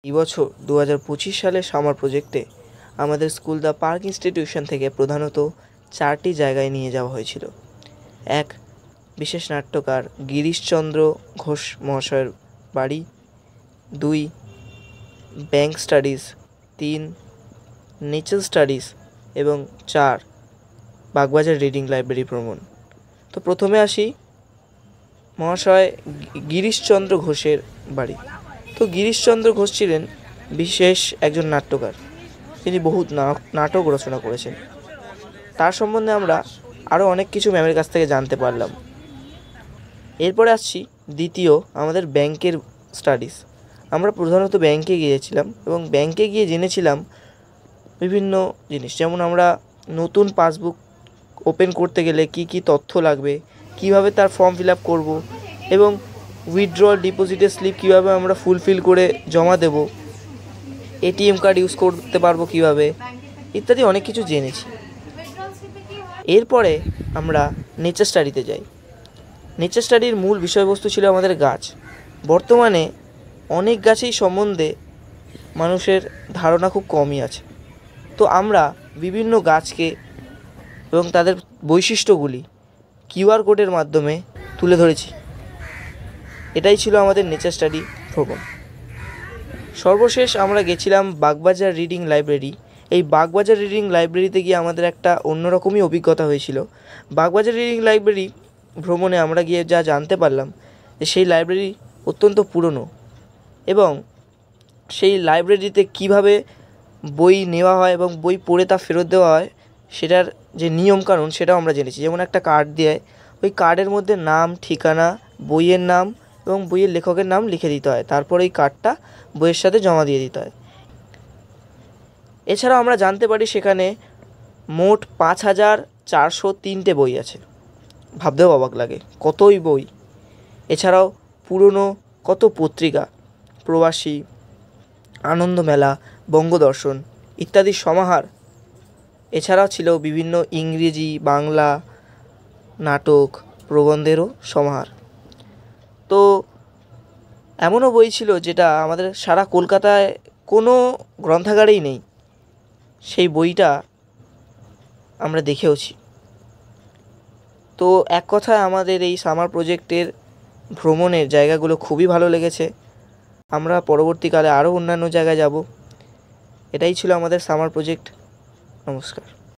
এই বছর 2025 সালের সামার প্রজেক্টে আমাদের স্কুল দ্য পার্ক ইনস্টিটিউশন থেকে প্রধানত 4টি জায়গায় নিয়ে যাওয়া হয়েছিল। 1. বিশেষ নাট্যকার গিরিশচন্দ্র ঘোষ মহাশয়ের বাড়ি। 2. Bank studies. 3. নেচার স্টাডিজ এবং 4. বাগবাজার রিডিং লাইব্রেরি ভ্রমণ। তো প্রথমে আসি মহাশয় গিরিশচন্দ্র ঘোষের বাড়ি। তো গিরিশচন্দ্র ঘোষ ছিলেন বিশেষ একজন নাট্যকার। তিনি বহু নাটক রচনা করেছেন। তার সম্বন্ধে আমরা আরও অনেক কিছু ম্যামের কাছ থেকে জানতে পারলাম। এরপরে আসছি দ্বিতীয়, আমাদের ব্যাংকের স্টাডিজ। আমরা প্রধানত ব্যাংকে গিয়েছিলাম এবং ব্যাংকে গিয়ে জেনেছিলাম বিভিন্ন জিনিস, যেমন আমরা নতুন পাসবুক ওপেন করতে গেলে কি কি তথ্য লাগবে, কিভাবে তার ফর্ম ফিল আপ করবো এবং উইথড্রল ডিপোজিটের স্লিপ কীভাবে আমরা ফুলফিল করে জমা দেব, এটিএম কার্ড ইউজ করতে পারবো কীভাবে, ইত্যাদি অনেক কিছু জেনেছি। এরপরে আমরা নেচার স্টাডিতে যাই। নেচার স্টাডির মূল বিষয়বস্তু ছিল আমাদের গাছ। বর্তমানে অনেক গাছেই সম্বন্ধে মানুষের ধারণা খুব কমই আছে। তো আমরা বিভিন্ন গাছকে এবং তাদের বৈশিষ্ট্যগুলি কিউআর কোডের মাধ্যমে তুলে ধরেছি। এটাই ছিল আমাদের নেচার স্টাডি ভ্রমণ। সর্বশেষ আমরা গেছিলাম বাগবাজার রিডিং লাইব্রেরি। এই বাগবাজার রিডিং লাইব্রেরিতে গিয়ে আমাদের একটা অন্যরকমই অভিজ্ঞতা হয়েছিল। বাগবাজার রিডিং লাইব্রেরি ভ্রমণে আমরা গিয়ে যা জানতে পারলাম যে সেই লাইব্রেরি অত্যন্ত পুরনো এবং সেই লাইব্রেরিতে কিভাবে বই নেওয়া হয় এবং বই পড়ে তা ফেরত দেওয়া হয় সেটার যে নিয়মকানুন সেটাও আমরা জেনেছি। যেমন একটা কার্ড দেয়, ওই কার্ডের মধ্যে নাম, ঠিকানা, বইয়ের নাম এবং বইয়ের লেখকের নাম লিখে দিতে হয়। তারপর এই কার্ডটা বইয়ের সাথে জমা দিয়ে দিতে হয়। এছাড়াও আমরা জানতে পারি সেখানে মোট 5403টে বই আছে। ভাবতেও অবাক লাগে, কতই বই। এছাড়াও পুরনো কত পত্রিকা, প্রবাসী, আনন্দমেলা, বঙ্গদর্শন ইত্যাদির সমাহার। এছাড়াও ছিল বিভিন্ন ইংরেজি, বাংলা নাটক, প্রবন্ধেরও সমাহার। তো এমনও বই ছিল যেটা আমাদের সারা কলকাতায় কোনো গ্রন্থাগারেই নেই। সেই বইটা আমরা দেখেওছি। তো এক কথায় আমাদের এই সামার প্রজেক্টের ভ্রমণের জায়গাগুলো খুবই ভালো লেগেছে। আমরা পরবর্তীকালে আরও অন্যান্য জায়গায় যাব। এটাই ছিল আমাদের সামার প্রজেক্ট। নমস্কার।